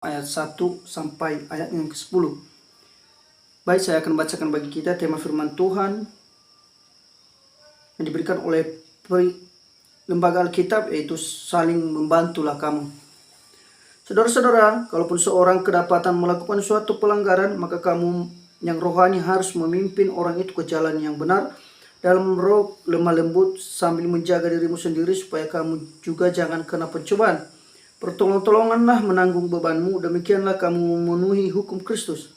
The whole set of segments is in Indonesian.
ayat 1 sampai ayat yang ke-10. Baik, saya akan bacakan bagi kita tema firman Tuhan yang diberikan oleh lembaga Alkitab, yaitu saling membantulah kamu. Saudara-saudara, kalaupun seorang kedapatan melakukan suatu pelanggaran, maka kamu yang rohani harus memimpin orang itu ke jalan yang benar dalam roh lemah lembut, sambil menjaga dirimu sendiri supaya kamu juga jangan kena pencobaan. Pertolonganlah menanggung bebanmu, demikianlah kamu memenuhi hukum Kristus.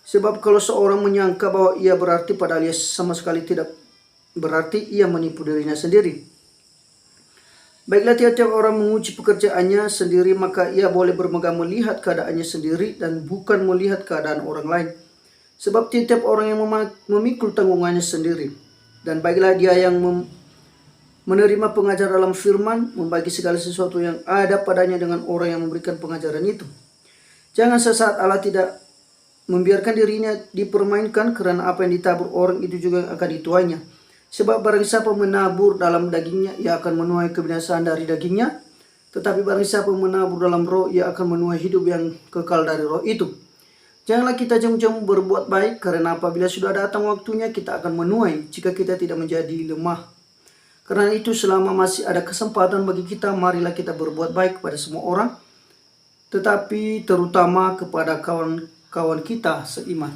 Sebab kalau seorang menyangka bahwa ia berarti padahal ia sama sekali tidak berarti, ia menipu dirinya sendiri. Baiklah, tiap-tiap orang menguji pekerjaannya sendiri, maka ia boleh bermegah melihat keadaannya sendiri dan bukan melihat keadaan orang lain. Sebab tiap-tiap orang yang memikul tanggungannya sendiri. Dan baiklah dia yang menerima pengajar dalam firman, membagi segala sesuatu yang ada padanya dengan orang yang memberikan pengajaran itu. Jangan sesaat Allah tidak membiarkan dirinya dipermainkan, karena apa yang ditabur orang itu juga akan dituainya. Sebab barang siapa menabur dalam dagingnya, ia akan menuai kebinasaan dari dagingnya. Tetapi barang siapa menabur dalam roh, ia akan menuai hidup yang kekal dari roh itu. Janganlah kita jauh-jauh berbuat baik, karena apabila sudah datang waktunya kita akan menuai jika kita tidak menjadi lemah. Karena itu selama masih ada kesempatan bagi kita, marilah kita berbuat baik kepada semua orang, tetapi terutama kepada kawan-kawan kita seiman.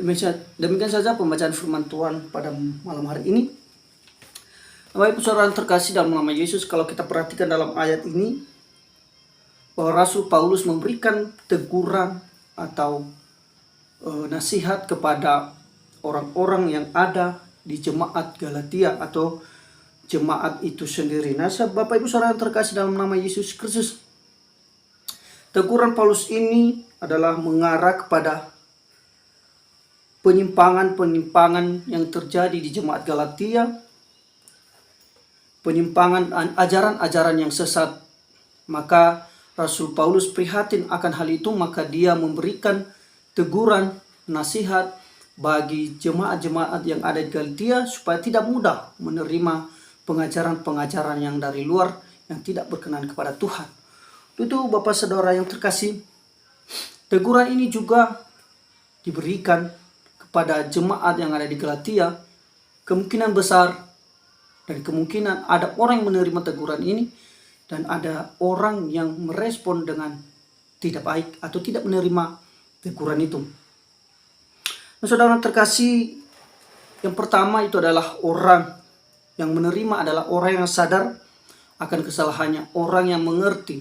Demikian saja pembacaan firman Tuhan pada malam hari ini. Bapak Ibu Saudara terkasih dalam nama Yesus, kalau kita perhatikan dalam ayat ini, bahwa Rasul Paulus memberikan teguran atau nasihat kepada orang-orang yang ada di jemaat Galatia atau jemaat itu sendiri. Nah, Bapak Ibu Saudara terkasih dalam nama Yesus Kristus, teguran Paulus ini adalah mengarah kepada penyimpangan-penyimpangan yang terjadi di jemaat Galatia, penyimpangan ajaran-ajaran yang sesat. Maka Rasul Paulus prihatin akan hal itu, maka dia memberikan teguran, nasihat bagi jemaat-jemaat yang ada di Galatia supaya tidak mudah menerima pengajaran-pengajaran yang dari luar yang tidak berkenan kepada Tuhan. Itu Bapak Saudara yang terkasih, teguran ini juga diberikan kepada jemaat yang ada di Galatia. Kemungkinan besar dan kemungkinan ada orang yang menerima teguran ini dan ada orang yang merespon dengan tidak baik atau tidak menerima teguran itu. Nah, saudara terkasih, yang pertama itu adalah orang yang menerima adalah orang yang sadar akan kesalahannya, orang yang mengerti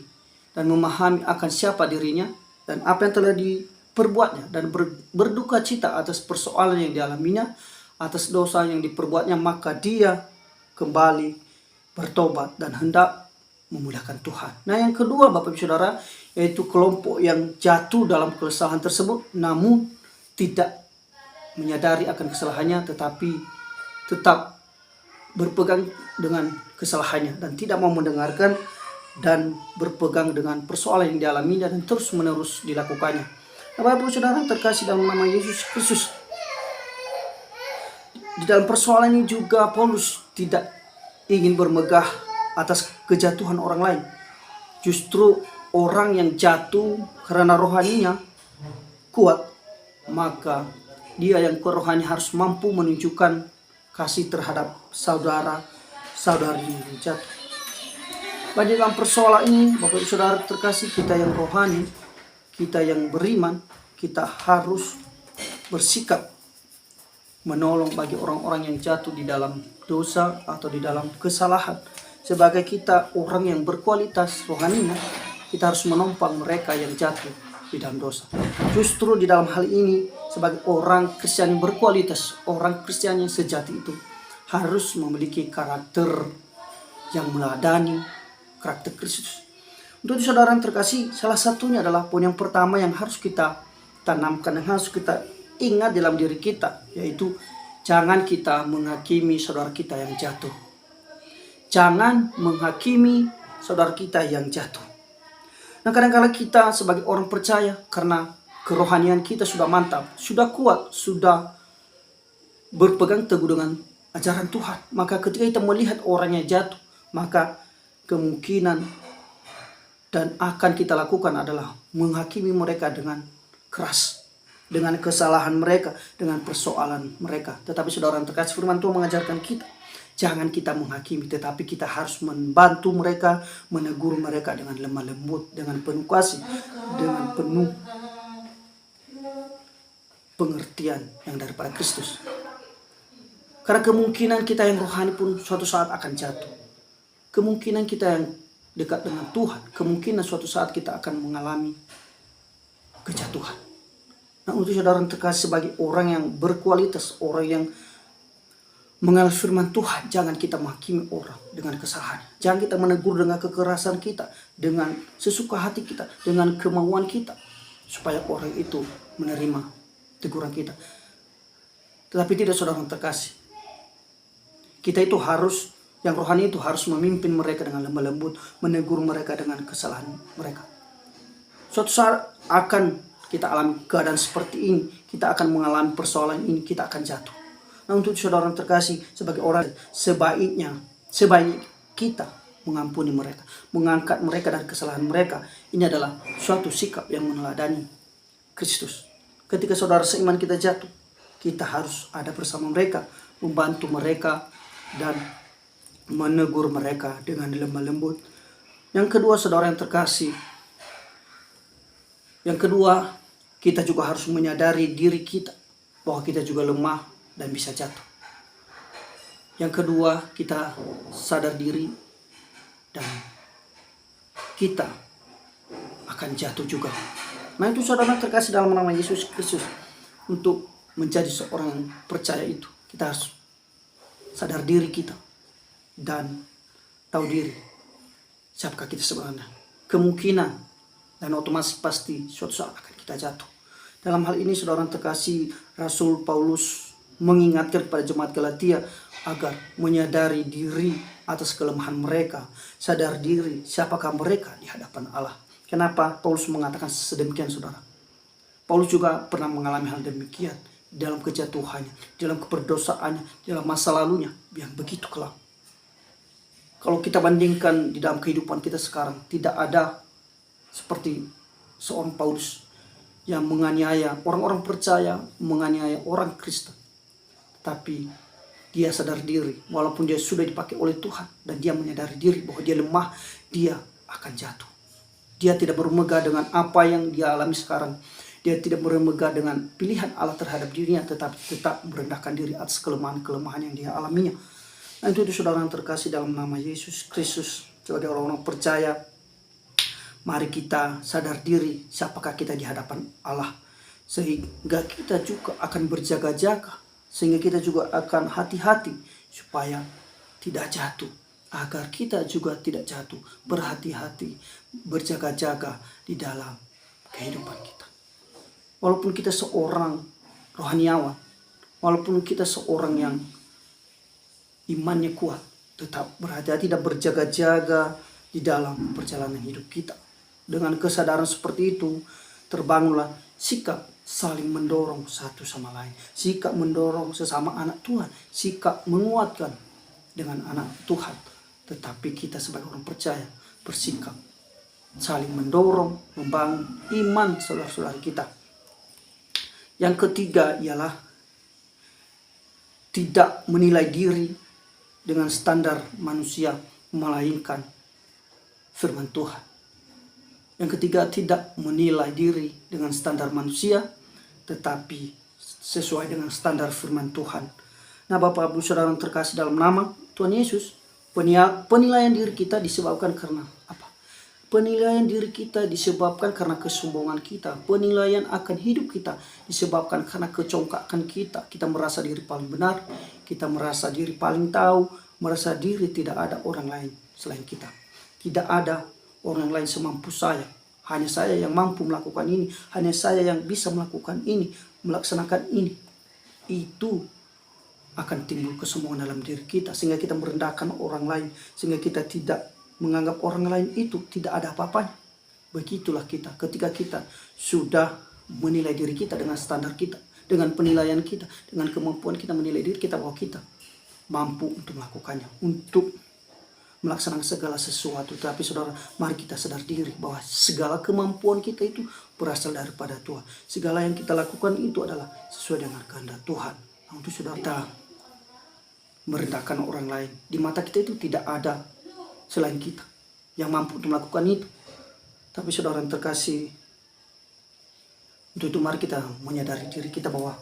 dan memahami akan siapa dirinya dan apa yang telah diperbuatnya, dan berduka cita atas persoalan yang dialaminya, atas dosa yang diperbuatnya, maka dia kembali bertobat dan hendak memudahkan Tuhan. Nah, yang kedua Bapak Ibu Saudara, yaitu kelompok yang jatuh dalam kesalahan tersebut namun tidak menyadari akan kesalahannya, tetapi tetap berpegang dengan kesalahannya dan tidak mau mendengarkan dan berpegang dengan persoalan yang dialaminya dan terus menerus dilakukannya. Nah, Bapak Ibu Saudara terkasih dalam nama Yesus Kristus, di dalam persoalan ini juga Paulus tidak ingin bermegah atas kejatuhan orang lain. Justru orang yang jatuh karena rohaninya kuat, maka dia yang rohani harus mampu menunjukkan kasih terhadap saudara-saudari yang jatuh. Pada dalam persoalan ini Bapak Ibu Saudara terkasih, kita yang rohani, kita yang beriman, kita harus bersikap menolong bagi orang-orang yang jatuh di dalam dosa atau di dalam kesalahan. Sebagai kita orang yang berkualitas rohaninya, kita harus menopang mereka yang jatuh di dalam dosa. Justru di dalam hal ini, sebagai orang Kristen yang berkualitas, orang Kristen yang sejati itu harus memiliki karakter yang meladani karakter Kristus. Untuk saudara yang terkasih, salah satunya adalah poin yang pertama yang harus kita tanamkan, yang harus kita ingat dalam diri kita, yaitu jangan kita menghakimi saudara kita yang jatuh. Jangan menghakimi saudara kita yang jatuh. Nah, kadang-kadang kita sebagai orang percaya, karena kerohanian kita sudah mantap, sudah kuat, sudah berpegang teguh dengan ajaran Tuhan, maka ketika kita melihat orangnya jatuh, maka kemungkinan dan akan kita lakukan adalah menghakimi mereka dengan keras, dengan kesalahan mereka, dengan persoalan mereka. Tetapi saudara yang terkasih, firman Tuhan mengajarkan kita, jangan kita menghakimi, tetapi kita harus membantu mereka, menegur mereka dengan lemah lembut, dengan penuh kasih, dengan penuh pengertian yang daripada Kristus. Karena kemungkinan kita yang rohani pun suatu saat akan jatuh. Kemungkinan kita yang dekat dengan Tuhan, kemungkinan suatu saat kita akan mengalami kejatuhan. Nah, untuk saudara yang terkasih, sebagai orang yang berkualitas, orang yang mengenal firman Tuhan, jangan kita menghakimi orang dengan kesalahan. Jangan kita menegur dengan kekerasan kita, dengan sesuka hati kita, dengan kemauan kita, supaya orang itu menerima teguran kita. Tetapi tidak, saudara yang terkasih, kita itu harus, yang rohani itu harus memimpin mereka dengan lemah lembut, menegur mereka dengan kesalahan mereka. Suatu saat akan kita alami keadaan seperti ini, kita akan mengalami persoalan ini, kita akan jatuh. Nah, untuk saudara yang terkasih, sebagai orang, sebaiknya kita mengampuni mereka, mengangkat mereka dari kesalahan mereka. Ini adalah suatu sikap yang meneladani Kristus. Ketika saudara seiman kita jatuh, kita harus ada bersama mereka, membantu mereka, dan menegur mereka dengan lemah lembut. Yang kedua, saudara yang terkasih, kita juga harus menyadari diri kita bahwa kita juga lemah dan bisa jatuh. Yang kedua, kita sadar diri dan kita akan jatuh juga. Nah, itu saudara terkasih dalam nama Yesus Kristus, untuk menjadi seorang yang percaya itu, kita harus sadar diri kita dan tahu diri siapakah kita sebenarnya. Kemungkinan dan otomatis pasti suatu saat akan kita jatuh. Dalam hal ini, saudara terkasih, Rasul Paulus mengingatkan kepada jemaat Galatia agar menyadari diri atas kelemahan mereka, sadar diri siapakah mereka di hadapan Allah. Kenapa Paulus mengatakan sedemikian, saudara? Paulus juga pernah mengalami hal demikian dalam kejatuhannya, dalam keberdosaannya, dalam masa lalunya yang begitu kelam. Kalau kita bandingkan di dalam kehidupan kita sekarang, tidak ada seperti seorang Paulus yang menganiaya orang-orang percaya, menganiaya orang Kristen. Tapi dia sadar diri, walaupun dia sudah dipakai oleh Tuhan, dan dia menyadari diri bahwa dia lemah, dia akan jatuh. Dia tidak bermegah dengan apa yang dia alami sekarang. Dia tidak bermegah dengan pilihan Allah terhadap dirinya, tetapi tetap merendahkan diri atas kelemahan-kelemahan yang dia alaminya. Nah, itu saudara yang terkasih dalam nama Yesus Kristus, sebagai orang-orang percaya, mari kita sadar diri siapakah kita di hadapan Allah, sehingga kita juga akan berjaga-jaga, sehingga kita juga akan hati-hati supaya tidak jatuh, agar kita juga tidak jatuh. Berhati-hati, berjaga-jaga di dalam kehidupan kita. Walaupun kita seorang rohaniawan, walaupun kita seorang yang imannya kuat, tetap berhati-hati dan berjaga-jaga di dalam perjalanan hidup kita. Dengan kesadaran seperti itu, terbangunlah sikap saling mendorong satu sama lain, sikap mendorong sesama anak Tuhan, sikap menguatkan dengan anak Tuhan. Tetapi kita sebagai orang percaya bersikap saling mendorong, membangun iman saudara-saudara kita. Yang ketiga ialah tidak menilai diri dengan standar manusia, melainkan firman Tuhan. Yang ketiga, tidak menilai diri dengan standar manusia, tetapi sesuai dengan standar firman Tuhan. Nah, Bapak Ibu Saudara yang terkasih dalam nama Tuhan Yesus, penilaian diri kita disebabkan karena apa? Penilaian diri kita disebabkan karena kesombongan kita. Penilaian akan hidup kita disebabkan karena kecongkakan kita. Kita merasa diri paling benar, kita merasa diri paling tahu, merasa diri tidak ada orang lain selain kita. Tidak ada orang lain semampu saya. Hanya saya yang mampu melakukan ini. Hanya saya yang bisa melakukan ini, melaksanakan ini. Itu akan timbul kesombongan dalam diri kita, sehingga kita merendahkan orang lain, sehingga kita tidak menganggap orang lain itu tidak ada apa-apanya. Begitulah kita ketika kita sudah menilai diri kita dengan standar kita, dengan penilaian kita, dengan kemampuan kita menilai diri kita bahwa kita mampu untuk melakukannya, untuk melaksanakan segala sesuatu. Tapi saudara, mari kita sadar diri bahwa segala kemampuan kita itu berasal daripada Tuhan. Segala yang kita lakukan itu adalah sesuai dengan kehendak Tuhan. Untuk saudara kita merendahkan orang lain, di mata kita itu tidak ada selain kita yang mampu untuk melakukan itu. Tapi saudara yang terkasih, untuk itu mari kita menyadari diri kita bahwa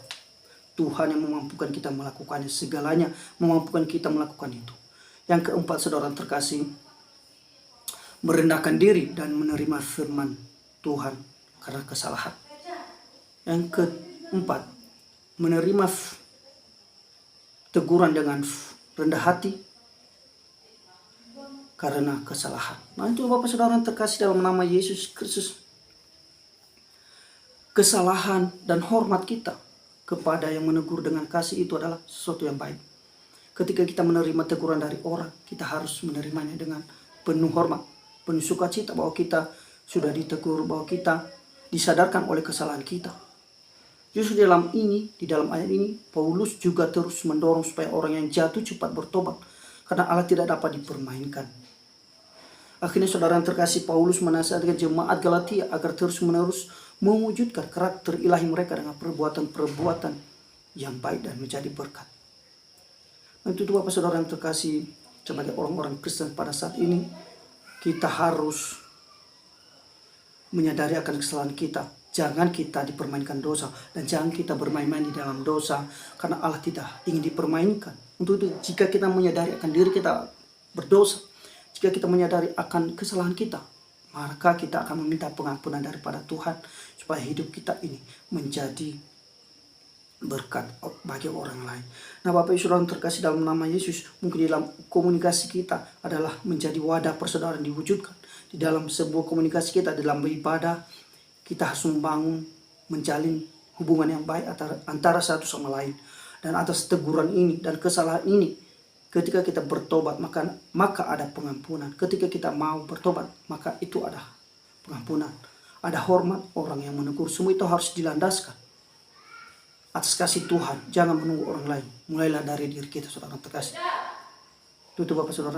Tuhan yang memampukan kita melakukannya, segalanya memampukan kita melakukan itu. Yang keempat, saudara yang terkasih, merendahkan diri dan menerima firman Tuhan karena kesalahan. Yang keempat, menerima teguran dengan rendah hati karena kesalahan. Nah, itu Bapak Saudara yang terkasih dalam nama Yesus Kristus. Kesalahan dan hormat kita kepada yang menegur dengan kasih itu adalah sesuatu yang baik. Ketika kita menerima teguran dari orang, kita harus menerimanya dengan penuh hormat, penuh sukacita bahwa kita sudah ditegur, bahwa kita disadarkan oleh kesalahan kita. Justru di dalam ayat ini, Paulus juga terus mendorong supaya orang yang jatuh cepat bertobat, karena Allah tidak dapat dipermainkan. Akhirnya saudara yang terkasih, Paulus menasihatkan jemaat Galatia agar terus-menerus mewujudkan karakter ilahi mereka dengan perbuatan-perbuatan yang baik dan menjadi berkat. Untuk itu Bapak Saudara yang terkasih, sebagai orang-orang Kristen pada saat ini, kita harus menyadari akan kesalahan kita. Jangan kita dipermainkan dosa, dan jangan kita bermain-main di dalam dosa, karena Allah tidak ingin dipermainkan. Untuk itu, jika kita menyadari akan diri kita berdosa, jika kita menyadari akan kesalahan kita, maka kita akan meminta pengampunan daripada Tuhan supaya hidup kita ini menjadi berkat bagi orang lain. Nah, Bapak Ibu Saudara yang terkasih dalam nama Yesus, mungkin dalam komunikasi kita adalah menjadi wadah persaudaraan diwujudkan. Di dalam sebuah komunikasi kita, dalam beribadah, kita harus membangun, menjalin hubungan yang baik antara satu sama lain. Dan atas teguran ini dan kesalahan ini, ketika kita bertobat, maka ada pengampunan. Ketika kita mau bertobat, maka itu ada pengampunan. Ada hormat orang yang menegur. Semua itu harus dilandaskan atas kasih Tuhan. Jangan menunggu orang lain. Mulailah dari diri kita, saudara terkasih. Itu Bapak Saudara.